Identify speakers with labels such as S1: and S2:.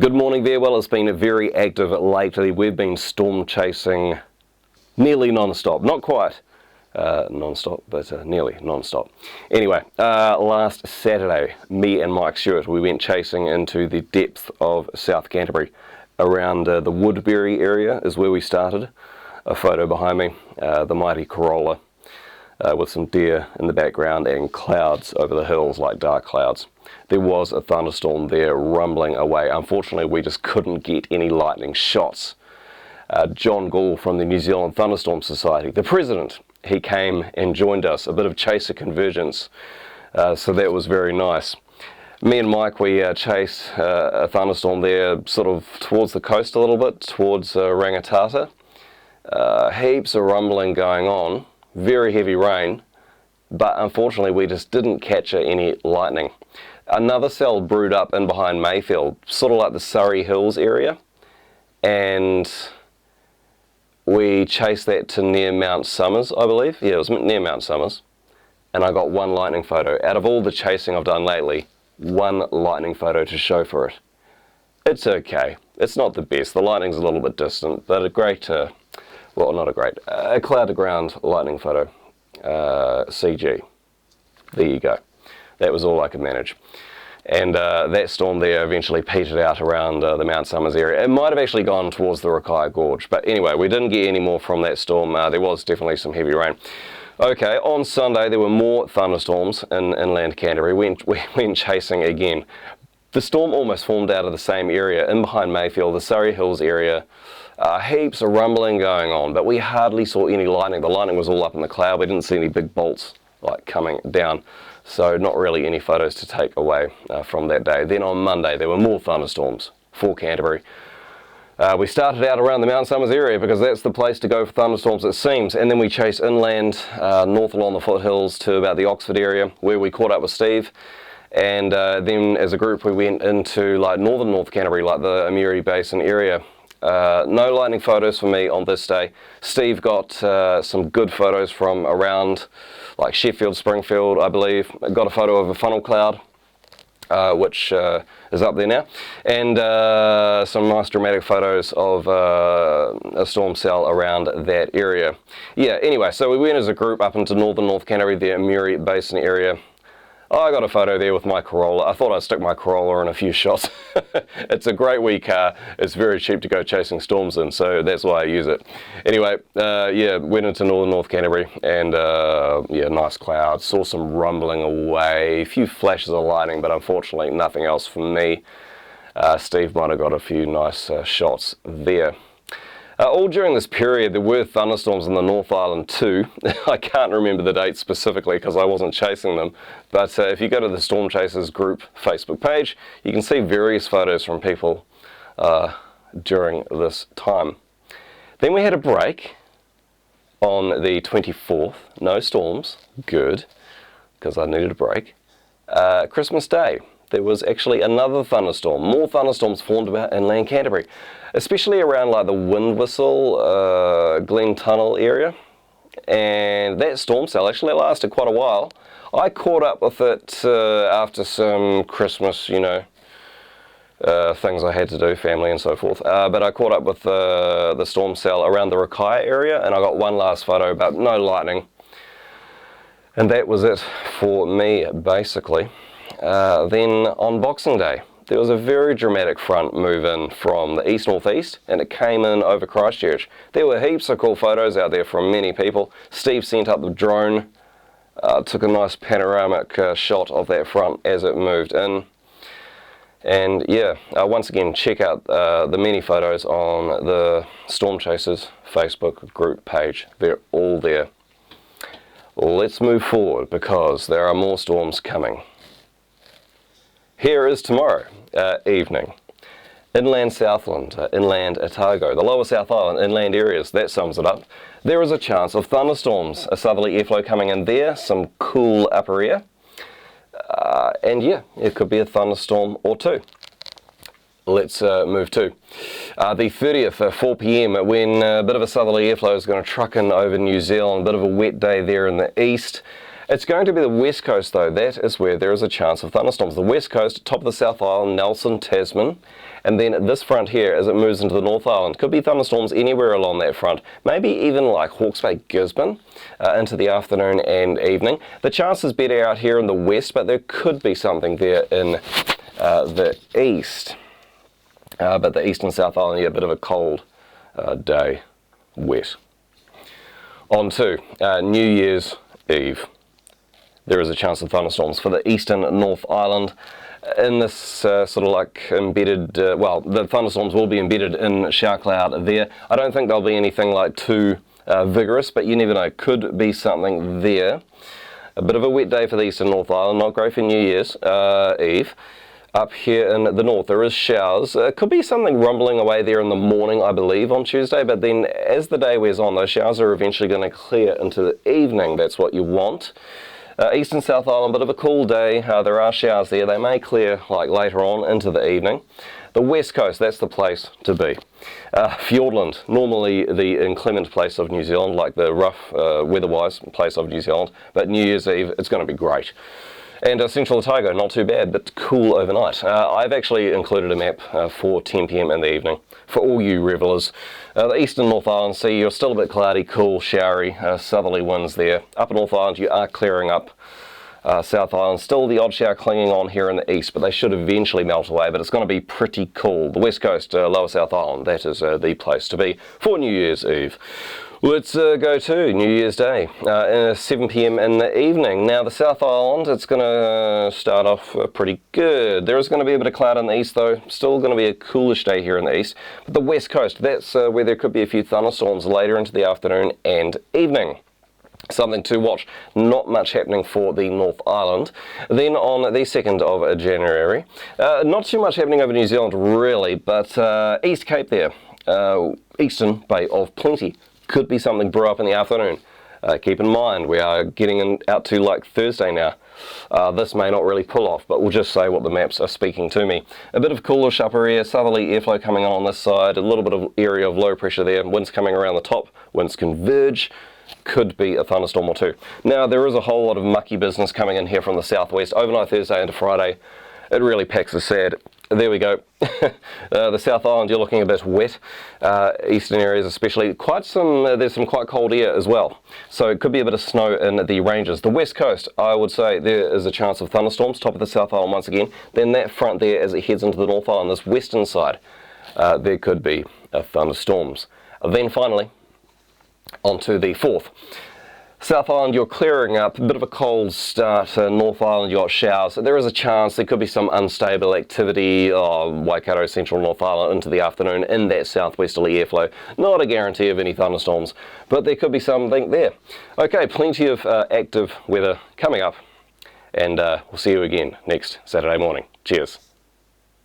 S1: Good morning there. Well, it's been very active lately. We've been storm chasing nearly non-stop. Not quite non-stop, but nearly non-stop. Anyway, last Saturday, me and Mike Stewart, we went chasing into the depth of South Canterbury. Around the Woodbury area is where we started. A photo behind me, the mighty Corolla, with some deer in the background and clouds over the hills like dark clouds. There was a thunderstorm there rumbling away. Unfortunately, we just couldn't get any lightning shots. John Gall from the New Zealand Thunderstorm Society, the president, he came and joined us, a bit of chaser convergence, so that was very nice. Me and Mike, we chased a thunderstorm there sort of towards the coast a little bit, towards Rangitata. Heaps of rumbling going on, very heavy rain, but unfortunately we just didn't catch any lightning. Another cell brewed up in behind Mayfield, sort of like the Surrey Hills area, and we chased that to near Mount Somers, I believe. Yeah, it was near Mount Somers, and I got one lightning photo. Out of all the chasing I've done lately, one lightning photo to show for it. It's okay. It's not the best. The lightning's a little bit distant, but a great, well, not a great, a cloud-to-ground lightning photo, CG. There you go. That was all I could manage. And that storm there eventually petered out around the Mount Somers area. It might have actually gone towards the Rakaia Gorge, but anyway, we didn't get any more from that storm. There was definitely some heavy rain. Okay, on Sunday there were more thunderstorms in inland Canterbury. We went chasing again. The storm almost formed out of the same area, in behind Mayfield, the Surrey Hills area. Heaps of rumbling going on, but we hardly saw any lightning. The lightning was all up in the cloud. We didn't see any big bolts like coming down. So not really any photos to take away from that day. Then on Monday there were more thunderstorms for Canterbury. We started out around the Mount Somers area because that's the place to go for thunderstorms, it seems, and then we chased inland north along the foothills to about the Oxford area where we caught up with Steve, and then as a group we went into like northern North Canterbury, like the Amiri Basin area. No lightning photos for me on this day. Steve got some good photos from around like Sheffield, Springfield, I believe. Got a photo of a funnel cloud, which is up there now, and some nice dramatic photos of a storm cell around that area. Yeah, anyway, so we went as a group up into northern North Canterbury, the Amiri Basin area. I got a photo there with my Corolla. I thought I'd stick my Corolla in a few shots. It's a great wee car. It's very cheap to go chasing storms in, so that's why I use it. Anyway, yeah, went into northern North Canterbury, and yeah, nice clouds. Saw some rumbling away, a few flashes of lightning, but unfortunately nothing else for me. Steve might have got a few nice shots there. All during this period there were thunderstorms in the North Island too. I can't remember the dates specifically because I wasn't chasing them, but if you go to the Storm Chasers group Facebook page, you can see various photos from people during this time. Then we had a break on the 24th, no storms, good, because I needed a break. Christmas Day, there was actually another thunderstorm. More thunderstorms formed about inland Canterbury, especially around like the Wind Whistle, Glen Tunnel area. And that storm cell actually lasted quite a while. I caught up with it after some Christmas, you know, things I had to do, family and so forth. But I caught up with the storm cell around the Rakaia area, and I got one last photo, but no lightning. And that was it for me, basically. Then on Boxing Day, there was a very dramatic front move in from the east-northeast, and it came in over Christchurch. There were heaps of cool photos out there from many people. Steve sent up the drone, took a nice panoramic shot of that front as it moved in. And yeah, once again, check out the many photos on the Storm Chasers Facebook group page. They're all there. Let's move forward because there are more storms coming. Here is tomorrow evening. Inland Southland, inland Otago, the lower South Island, inland areas, that sums it up. There is a chance of thunderstorms, a southerly airflow coming in there, some cool upper air. And yeah, it could be a thunderstorm or two. Let's move to the 30th, 4 p.m, when a bit of a southerly airflow is going to truck in over New Zealand, a bit of a wet day there in the east. It's going to be the west coast though. That is where there is a chance of thunderstorms. The west coast, top of the South Island, Nelson, Tasman, and then this front here as it moves into the North Island. Could be thunderstorms anywhere along that front, maybe even like Hawke's Bay, Gisborne, into the afternoon and evening. The chance is better out here in the west, but there could be something there in the east. But the east and South Island, yeah, a bit of a cold day, wet. On to New Year's Eve. There is a chance of thunderstorms for the eastern North Island. In this sort of like embedded, well, the thunderstorms will be embedded in shower cloud there. I don't think there'll be anything like too vigorous, but you never know, could be something there. A bit of a wet day for the eastern North Island, not great for New Year's Eve. Up here in the north, there is showers. Could be something rumbling away there in the morning, I believe, on Tuesday, but then as the day wears on, those showers are eventually going to clear into the evening. That's what you want. East and South Island, bit of a cool day. There are showers there. They may clear like later on into the evening. The west coast, that's the place to be. Fiordland, normally the inclement place of New Zealand, like the rough weather-wise place of New Zealand, but New Year's Eve, it's going to be great. And Central Otago, not too bad, but cool overnight. I've actually included a map for 10 PM in the evening for all you revellers. The eastern North Island Sea, you're still a bit cloudy, cool, showery, southerly winds there. Upper North Island, you are clearing up. South Island, still the odd shower clinging on here in the east, but they should eventually melt away, but it's going to be pretty cool. The west coast, lower South Island, that is the place to be for New Year's Eve. Let's go to New Year's Day, 7 PM in the evening. Now the South Island, it's going to start off pretty good. There is going to be a bit of cloud in the east though, still going to be a coolish day here in the east. But the west coast, that's where there could be a few thunderstorms later into the afternoon and evening. Something to watch. Not much happening for the North Island. Then on the 2nd of January, not too much happening over New Zealand really, but East Cape there, Eastern Bay of Plenty. Could be something brew up in the afternoon. Keep in mind, we are getting out to like Thursday now. This may not really pull off, but we'll just say what the maps are speaking to me. A bit of coolish upper air, southerly airflow coming on this side, a little bit of area of low pressure there, winds coming around the top, winds converge. Could be a thunderstorm or two. Now there is a whole lot of mucky business coming in here from the southwest, overnight Thursday into Friday. It really packs a sad. There we go. The South Island, you're looking a bit wet. Eastern areas especially. There's some quite cold air as well. So it could be a bit of snow in the ranges. The west coast, I would say there is a chance of thunderstorms, top of the South Island once again. Then that front there as it heads into the North Island, this western side, there could be thunderstorms. Then finally, onto the 4th. South Island, you're clearing up, a bit of a cold start. North Island, you've got showers. There is a chance there could be some unstable activity, Waikato, Central North Island into the afternoon in that southwesterly airflow. Not a guarantee of any thunderstorms, but there could be something there. Okay, plenty of active weather coming up, and we'll see you again next Saturday morning. Cheers.